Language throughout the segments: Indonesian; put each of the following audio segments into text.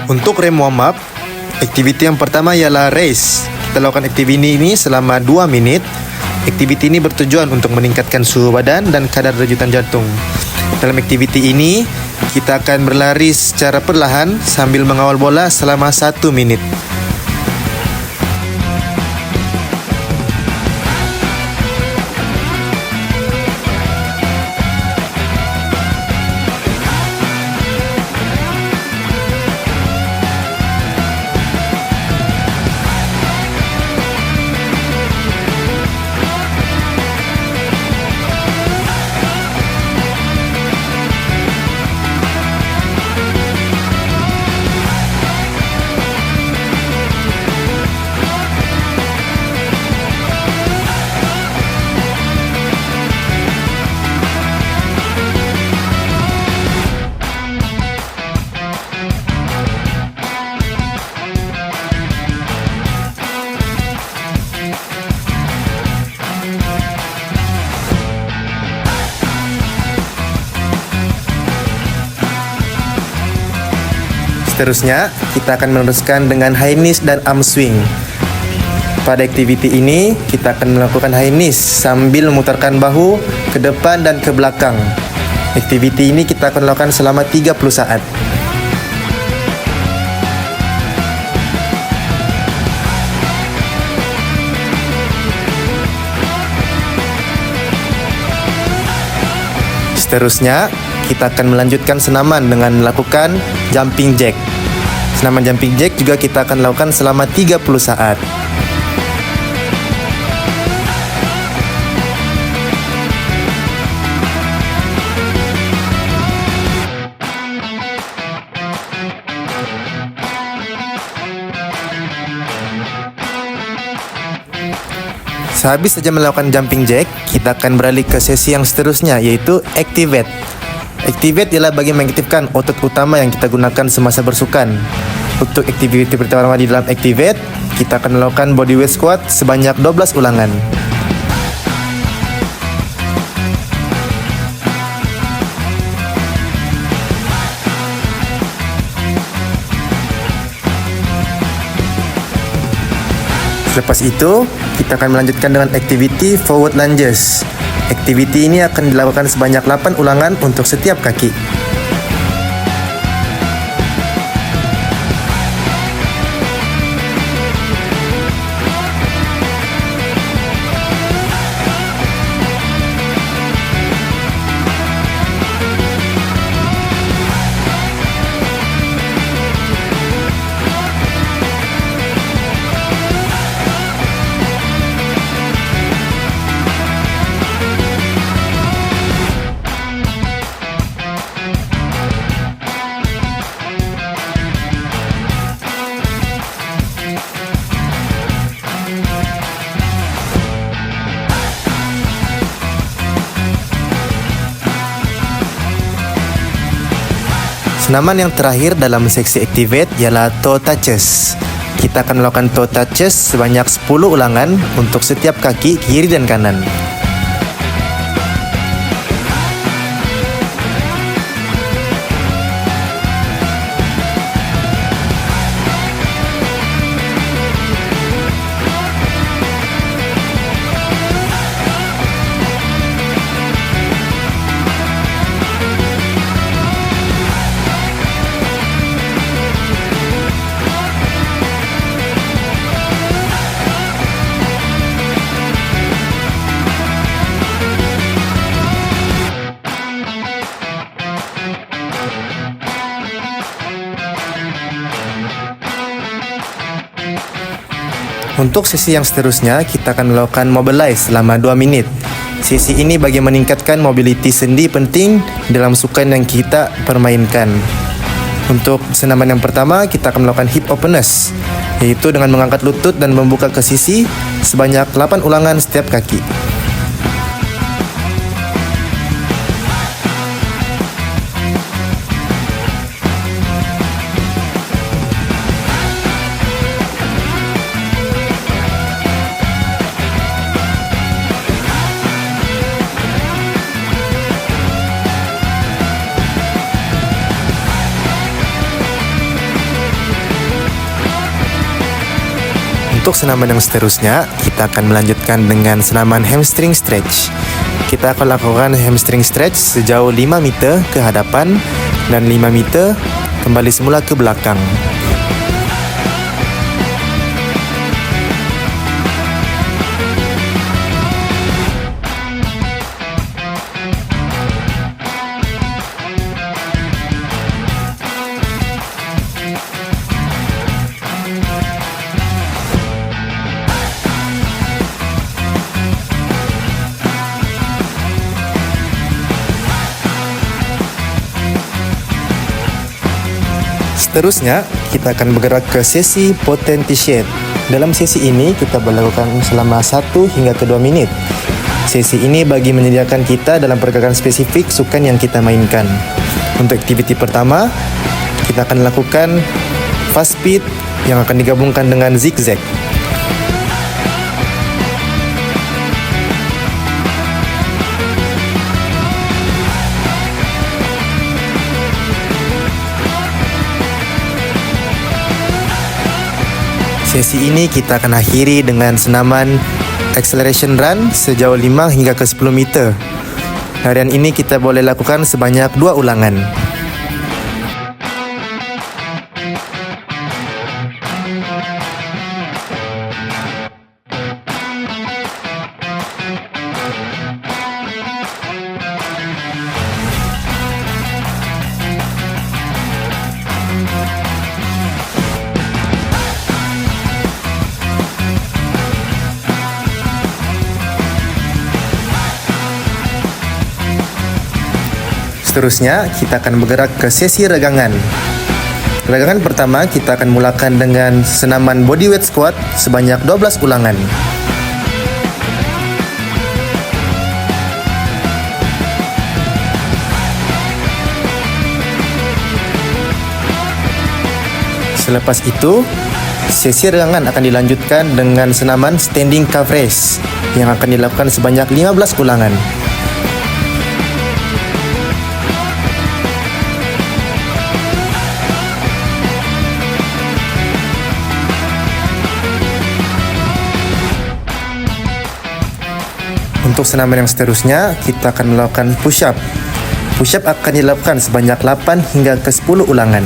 Untuk rem warm up, aktiviti yang pertama ialah race. Kita lakukan aktiviti ini selama 2 menit. Aktiviti ini bertujuan untuk meningkatkan suhu badan dan kadar denyut jantung. Dalam aktiviti ini, kita akan berlari secara perlahan sambil mengawal bola selama 1 menit. Seterusnya, kita akan meneruskan dengan high knees dan arm swing. Pada aktiviti ini, kita akan melakukan high knees sambil memutarkan bahu ke depan dan ke belakang. Aktiviti ini kita akan lakukan selama 30 saat. Seterusnya, kita akan melanjutkan senaman dengan melakukan jumping jack. Senaman jumping jack juga kita akan lakukan selama 30 saat. Sehabis saja melakukan jumping jack, kita akan beralih ke sesi yang seterusnya, yaitu activate. Activate ialah bagi mengaktifkan otot utama yang kita gunakan semasa bersukan. Untuk aktiviti pertama di dalam activate, kita akan melakukan bodyweight squat sebanyak 12 ulangan. Selepas itu, kita akan melanjutkan dengan aktiviti forward lunges. Aktiviti ini akan dilakukan sebanyak 8 ulangan untuk setiap kaki. Senaman yang terakhir dalam seksi activate ialah toe touches. Kita akan melakukan toe touches sebanyak 10 ulangan untuk setiap kaki kiri dan kanan. Untuk sesi yang seterusnya, kita akan melakukan mobilize selama 2 menit. Sesi ini bagi meningkatkan mobility sendi penting dalam sukan yang kita permainkan. Untuk senaman yang pertama, kita akan melakukan hip openers, yaitu dengan mengangkat lutut dan membuka ke sisi sebanyak 8 ulangan setiap kaki. Untuk senaman yang seterusnya, kita akan melanjutkan dengan senaman hamstring stretch. Kita akan lakukan hamstring stretch sejauh 5 meter ke hadapan dan 5 meter kembali semula ke belakang. Seterusnya, kita akan bergerak ke sesi potentiate. Dalam sesi ini, kita berlakukan selama 1 hingga ke 2 minit. Sesi ini bagi menyediakan kita dalam pergerakan spesifik sukan yang kita mainkan. Untuk aktiviti pertama, kita akan lakukan fast speed yang akan digabungkan dengan zigzag. Sesi ini kita akan akhiri dengan senaman acceleration run sejauh 5 hingga ke 10 meter. Harian ini kita boleh lakukan sebanyak 2 ulangan. Seterusnya, kita akan bergerak ke sesi regangan. Regangan pertama, kita akan mulakan dengan senaman bodyweight squat sebanyak 12 ulangan. Selepas itu, sesi regangan akan dilanjutkan dengan senaman standing calf raise yang akan dilakukan sebanyak 15 ulangan. Untuk senaman yang seterusnya, kita akan melakukan push-up. Push-up akan dilakukan sebanyak 8 hingga ke 10 ulangan.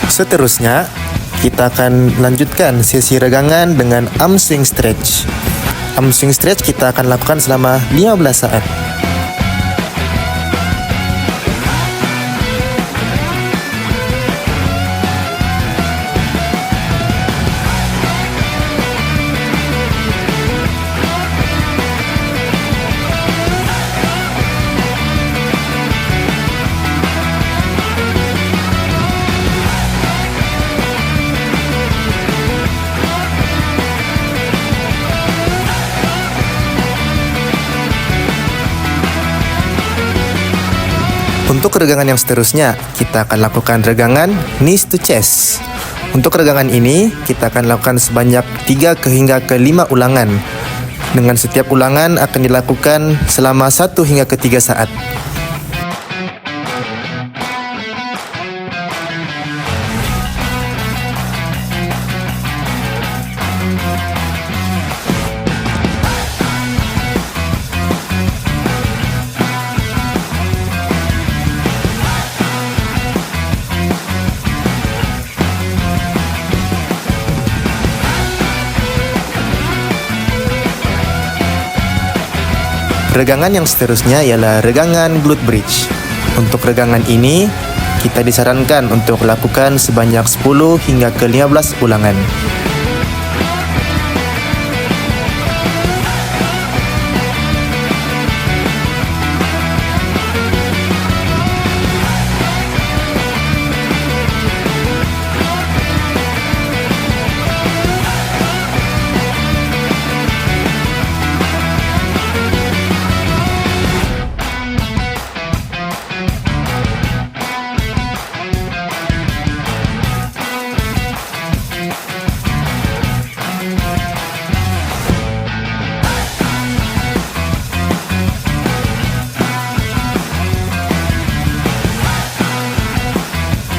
Seterusnya, kita akan lanjutkan sesi regangan dengan arm swing stretch. Arm swing stretch kita akan lakukan selama 15 saat. Untuk regangan yang seterusnya, kita akan lakukan regangan knees to chest. Untuk regangan ini, kita akan lakukan sebanyak 3 hingga ke 5 ulangan. Dengan setiap ulangan akan dilakukan selama 1 hingga ke 3 saat. Regangan yang seterusnya ialah regangan glute bridge. Untuk regangan ini, kita disarankan untuk lakukan sebanyak 10 hingga ke 15 ulangan.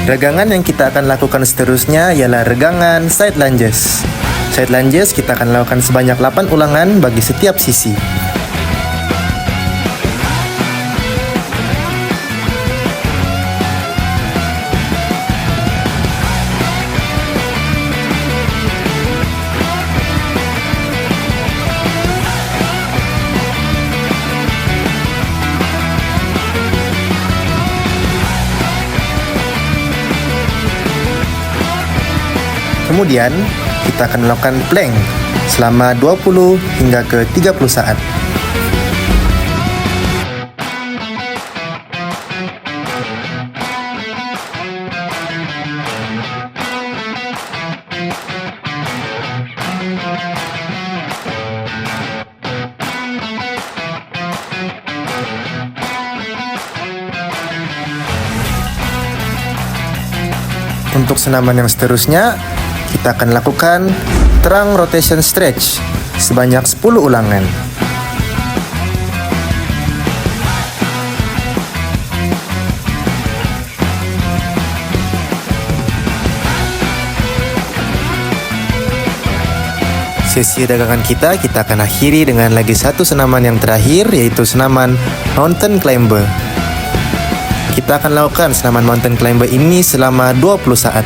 Regangan yang kita akan lakukan seterusnya ialah regangan side lunges. Side lunges kita akan lakukan sebanyak 8 ulangan bagi setiap sisi. Kemudian, kita akan melakukan plank selama 20 hingga ke 30 saat. Untuk senaman yang seterusnya, kita akan lakukan trunk rotation stretch sebanyak 10 ulangan. Sesi dagangan kita akan akhiri dengan lagi satu senaman yang terakhir, yaitu senaman mountain climber. Kita akan lakukan senaman mountain climber ini selama 20 saat.